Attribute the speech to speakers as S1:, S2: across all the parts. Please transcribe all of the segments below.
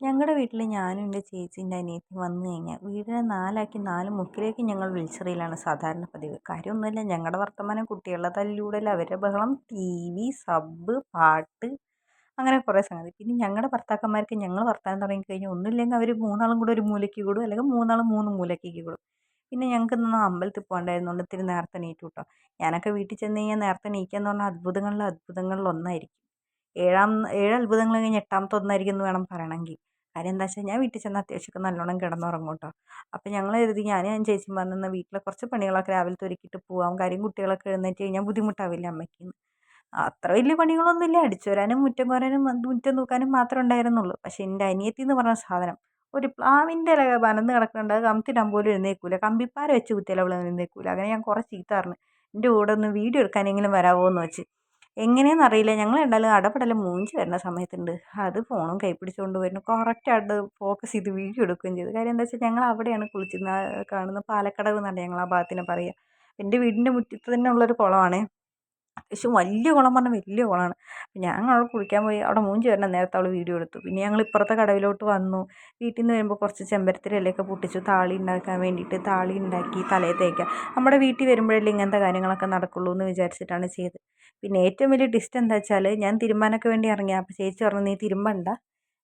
S1: ഞങ്ങളുടെ വീട്ടിൽ ഞാനും എൻ്റെ ചേച്ചിയും എൻ്റെ അനിയത്തിയും വന്നു കഴിഞ്ഞാൽ വീടിനെ നാലാക്കി നാല് മുക്കിലേക്ക് ഞങ്ങൾ വിളിച്ചറിയലാണ് സാധാരണ പതിവ്. കാര്യമൊന്നുമില്ല, ഞങ്ങളുടെ വർത്തമാനം, കുട്ടികളുടെ തല്ലിലൂടൽ, അവരുടെ ബഹളം, ടി വി, സബ്ബ്, പാട്ട്, അങ്ങനെ കുറേ സംഗതി. പിന്നെ ഞങ്ങളുടെ ഭർത്താക്കന്മാർക്ക് ഞങ്ങൾ വർത്താനം തുടങ്ങിക്കഴിഞ്ഞാൽ ഒന്നുമില്ലെങ്കിൽ അവർ മൂന്നാളും കൂടെ ഒരു മൂലയ്ക്ക് കൂടും, അല്ലെങ്കിൽ മൂന്നാളും മൂന്ന് മൂലയ്ക്ക് കൂടും. പിന്നെ ഞങ്ങൾക്ക് ഇന്ന് അമ്പലത്തിൽ പോകേണ്ടായിരുന്നുകൊണ്ട് ഇത്തിരി നേരത്തെ എണീറ്റു കേട്ടോ. ഞാനൊക്കെ വീട്ടിൽ ചെന്ന് കഴിഞ്ഞാൽ നേരത്തെ എണീക്കുക എന്ന് പറഞ്ഞാൽ അത്ഭുതങ്ങളിൽ ഒന്നായിരിക്കും. ഏഴാം ഏഴ് അത്ഭുതങ്ങൾ കഴിഞ്ഞ് എട്ടാമത്തെ ഒന്നായിരിക്കും എന്ന് വേണം പറയണമെങ്കിൽ. കാര്യം എന്താ വെച്ചാൽ ഞാൻ വീട്ടിൽ ചെന്ന് അത്യാവശ്യമൊക്കെ നല്ലോണം കിടന്നുറങ്ങും കേട്ടോ. അപ്പോൾ ഞങ്ങൾ കരുതി, ഞാൻ ചേച്ചിയും പറഞ്ഞെന്നാൽ വീട്ടിലെ കുറച്ച് പണികളൊക്കെ രാവിലത്തെ ഒരുക്കിയിട്ട് പോവാം, കാര്യം കുട്ടികളൊക്കെ എഴുന്നേറ്റ് കഴിഞ്ഞാൽ ബുദ്ധിമുട്ടാവില്ല അമ്മയ്ക്ക്. അത്ര വലിയ പണികളൊന്നുമില്ല, അടിച്ചു വരാനും മുറ്റം കോരാനും മുറ്റം തൂക്കാനും മാത്രമേ ഉണ്ടായിരുന്നുള്ളൂ. പക്ഷേ എൻ്റെ അനിയത്തി എന്ന് പറഞ്ഞ സാധനം ഒരു പ്ലാവിൻ്റെ ഇല പനന്ന് കിടക്കുന്നുണ്ട്, അത് കമത്തിടാൻ പോലും എഴുന്നേൽക്കൂല, കമ്പിപ്പാര വെച്ച് കുത്തിയാൽ അവൾ എഴുന്നേൽക്കൂല. അങ്ങനെ ഞാൻ കുറേ ചീത്ത പറഞ്ഞു, എൻ്റെ കൂടെ ഒന്ന് വീഡിയോ എടുക്കാനെങ്കിലും വരാമോ എന്ന് വെച്ച്. എങ്ങനെയെന്ന് അറിയില്ല, ഞങ്ങൾ രണ്ടാളും അടപടലം മൂഞ്ചി വരുന്ന സമയത്തുണ്ട് അത് ഫോണും കൈ പിടിച്ചുകൊണ്ട് വരുന്നു, കറക്റ്റായിട്ട് ഫോക്കസ് ചെയ്ത് വീഡിയോ എടുക്കുകയും ചെയ്തു. കാര്യം എന്താ വെച്ചാൽ ഞങ്ങൾ അവിടെയാണ് കുളിച്ചിരുന്നത്, കാണുന്ന പാലക്കടവ് എന്നാണ് ഞങ്ങൾ ആ ഭാഗത്തിന് പറയുക. എൻ്റെ വീടിൻ്റെ മുറ്റത്ത് തന്നെ ഉള്ളൊരു കുളമാണ്, അത്യാവശ്യം വലിയ കുളം പറഞ്ഞാൽ വലിയ കുളമാണ്. ഞാൻ അവിടെ കുളിക്കാൻ പോയി, അവിടെ മൂഞ്ചി വരുന്ന നേരത്തെ അവൾ വീഡിയോ എടുത്തു. പിന്നെ ഞങ്ങൾ ഇപ്പുറത്തെ കടവിലോട്ട് വന്നു. വീട്ടിൽ നിന്ന് വരുമ്പോൾ കുറച്ച് ചെമ്പരത്തിരി ഇലയൊക്കെ പൊട്ടിച്ചു, താളി ഉണ്ടാക്കാൻ വേണ്ടിയിട്ട് താളി ഉണ്ടാക്കി തലയിൽ തേക്കാം. നമ്മുടെ വീട്ടിൽ വരുമ്പോഴല്ലേ ഇങ്ങനത്തെ കാര്യങ്ങളൊക്കെ നടക്കുള്ളൂ എന്ന് വിചാരിച്ചിട്ടാണ് ചെയ്തത്. പിന്നെ ഏറ്റവും വലിയ ടിസ്റ്റ് എന്താ വെച്ചാൽ, ഞാൻ തിരുമ്പാനൊക്കെ വേണ്ടി ഇറങ്ങിയ അപ്പോൾ ചേച്ചി പറഞ്ഞു, നീ തിരുമ്പണ്ട,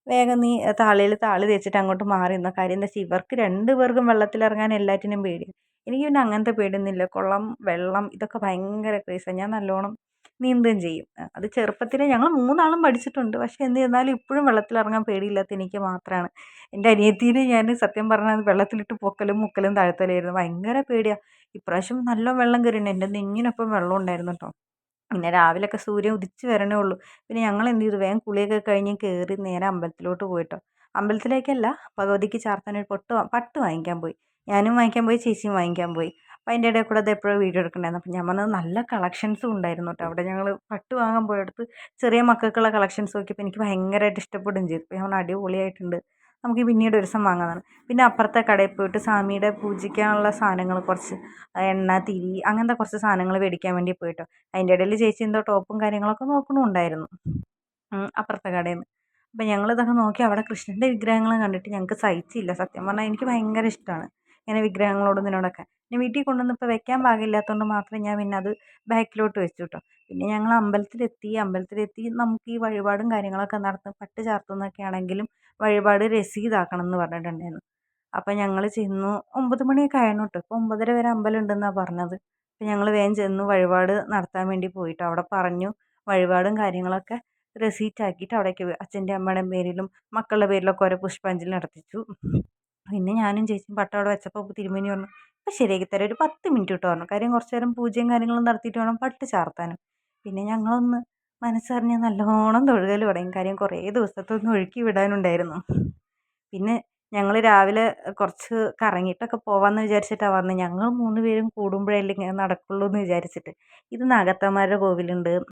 S1: വേഗം നീ താളിയിൽ താളി തേച്ചിട്ട് അങ്ങോട്ട് മാറി നിന്ന. കാര്യം എന്താ വെച്ചാൽ ഇവർക്ക് രണ്ട് പേർക്കും വെള്ളത്തിലിറങ്ങാൻ എല്ലാറ്റിനും പേടിയാണ്. എനിക്ക് പിന്നെ അങ്ങനത്തെ പേടിയൊന്നുമില്ല. കുളം, വെള്ളം, ഇതൊക്കെ ഭയങ്കര ക്രേസാണ്. ഞാൻ നല്ലോണം നീന്തുകയും ചെയ്യും. അത് ചെറുപ്പത്തിലേ ഞങ്ങൾ മൂന്നാളും പഠിച്ചിട്ടുണ്ട്. പക്ഷേ എന്നിരുന്നാലും ഇപ്പോഴും വെള്ളത്തിലിറങ്ങാൻ പേടിയില്ലാത്ത എനിക്ക് മാത്രമാണ്. എൻ്റെ അനിയത്തീനെ ഞാൻ സത്യം പറഞ്ഞാൽ വെള്ളത്തിലിട്ട് പൊക്കലും മുക്കലും താഴ്ത്തലായിരുന്നു. ഭയങ്കര പേടിയാണ്. ഇപ്രാവശ്യം നല്ല വെള്ളം കയറിയിട്ടുണ്ട്, എൻ്റെ നെഞ്ഞിനൊപ്പം വെള്ളം ഉണ്ടായിരുന്നു കേട്ടോ. പിന്നെ രാവിലെയൊക്കെ സൂര്യൻ ഉദിച്ച് വരണേ ഉള്ളൂ. പിന്നെ ഞങ്ങൾ എന്ത് ചെയ്തു, വേഗം കുളിയൊക്കെ കഴിഞ്ഞ് കയറി നേരെ അമ്പലത്തിലോട്ട് പോയിട്ടോ. അമ്പലത്തിലേക്കല്ല, ഭഗവതിക്ക് ചാർത്താൻ ഒരു പട്ട് വാങ്ങിക്കാൻ പോയി. ഞാനും വാങ്ങിക്കാൻ പോയി, ചേച്ചിയും വാങ്ങിക്കാൻ പോയി. അപ്പോൾ അതിൻ്റെ ഇടയിൽ കൂടെ അത് എപ്പോഴും വീഡിയോ എടുക്കണ്ടായിരുന്നു. അപ്പോൾ ഞാൻ പറഞ്ഞത് നല്ല കളക്ഷൻസും ഉണ്ടായിരുന്നു കേട്ടോ. അവിടെ ഞങ്ങൾ പട്ട് വാങ്ങാൻ പോയടുത്ത് ചെറിയ മക്കൾക്കുള്ള കളക്ഷൻസ് നോക്കിയപ്പോൾ എനിക്ക് ഭയങ്കരമായിട്ട് ഇഷ്ടപ്പെടുകയും ചെയ്തു. അപ്പോൾ ഞാൻ പറഞ്ഞു, അടിപൊളിയായിട്ടുണ്ട്, നമുക്ക് പിന്നീട് ഒരു ദിവസം വാങ്ങാമെന്നാണ്. പിന്നെ അപ്പുറത്തെ കടയിൽ പോയിട്ട് സ്വാമിയുടെ പൂജിക്കാനുള്ള സാധനങ്ങൾ, കുറച്ച് എണ്ണ, തിരി, അങ്ങനത്തെ കുറച്ച് സാധനങ്ങൾ മേടിക്കാൻ വേണ്ടി പോയിട്ടോ. അതിൻ്റെ ഇടയിൽ ചേച്ചി എന്തോ ടോപ്പും കാര്യങ്ങളൊക്കെ നോക്കണമുണ്ടായിരുന്നു അപ്പുറത്തെ കടയിൽ നിന്ന്. അപ്പം ഞങ്ങളിതൊക്കെ നോക്കി അവിടെ കൃഷ്ണൻ്റെ വിഗ്രഹങ്ങൾ കണ്ടിട്ട് ഞങ്ങൾക്ക് സഹിച്ചില്ല. സത്യം പറഞ്ഞാൽ എനിക്ക് ഭയങ്കര ഇഷ്ടമാണ് ഇങ്ങനെ വിഗ്രഹങ്ങളോടും ഇതിനോടൊക്കെ. പിന്നെ വീട്ടിൽ കൊണ്ടുവന്ന് ഇപ്പോൾ വെക്കാൻ പാകില്ലാത്തതുകൊണ്ട് മാത്രം ഞാൻ പിന്നെ അത് ബാക്കിലോട്ട് വെച്ചു കേട്ടോ. പിന്നെ ഞങ്ങൾ അമ്പലത്തിലെത്തി നമുക്ക് ഈ വഴിപാടും കാര്യങ്ങളൊക്കെ നടത്തും, പട്ട് ചാർത്തുന്നതൊക്കെ ആണെങ്കിലും വഴിപാട് രസീതാക്കണം എന്ന് പറഞ്ഞിട്ടുണ്ടായിരുന്നു. അപ്പം ഞങ്ങൾ ചെന്നു, 9 മണിയൊക്കെ ആയിരുന്നു കേട്ടോ. ഇപ്പോൾ 9:30 വരെ അമ്പലം ഉണ്ടെന്നാണ് പറഞ്ഞത്. അപ്പം ഞങ്ങൾ വേഗം ചെന്നു വഴിപാട് നടത്താൻ വേണ്ടി പോയിട്ട് അവിടെ പറഞ്ഞു വഴിപാടും കാര്യങ്ങളൊക്കെ റെസീറ്റ് ആക്കിയിട്ട് അവിടേക്ക് അച്ഛൻ്റെ അമ്മയുടെയും പേരിലും മക്കളുടെ പേരിലൊക്കെ ഓരോ പുഷ്പാഞ്ജലി നടത്തിച്ചു. പിന്നെ ഞാനും ചേച്ചിയും പട്ടം അവിടെ വെച്ചപ്പോൾ തിരുമേനി പറഞ്ഞു, ഇപ്പം ശരിയാക്കി തരാം, ഒരു 10 മിനിറ്റ് കിട്ടും പറഞ്ഞു. കാര്യം കുറച്ച് നേരം പൂജയും കാര്യങ്ങളും നടത്തിയിട്ട് വേണം പട്ട് ചാർത്താനും. പിന്നെ ഞങ്ങളൊന്ന് മനസ്സറിഞ്ഞ് നല്ലോണം തൊഴുകൽ തുടങ്ങി. കാര്യം കുറേ ദിവസത്തെ ഒന്ന് ഒഴുക്കി വിടാനുണ്ടായിരുന്നു. പിന്നെ ഞങ്ങൾ രാവിലെ കുറച്ച് കറങ്ങിയിട്ടൊക്കെ പോവാമെന്ന് വിചാരിച്ചിട്ടാണ് വന്നത്. ഞങ്ങൾ 3 പേരും കൂടുമ്പോഴല്ലേ ഇങ്ങനെ നടക്കുള്ളൂ എന്ന് വിചാരിച്ചിട്ട്. ഇത് നാഗത്തന്മാരുടെ കോവിലുണ്ട്,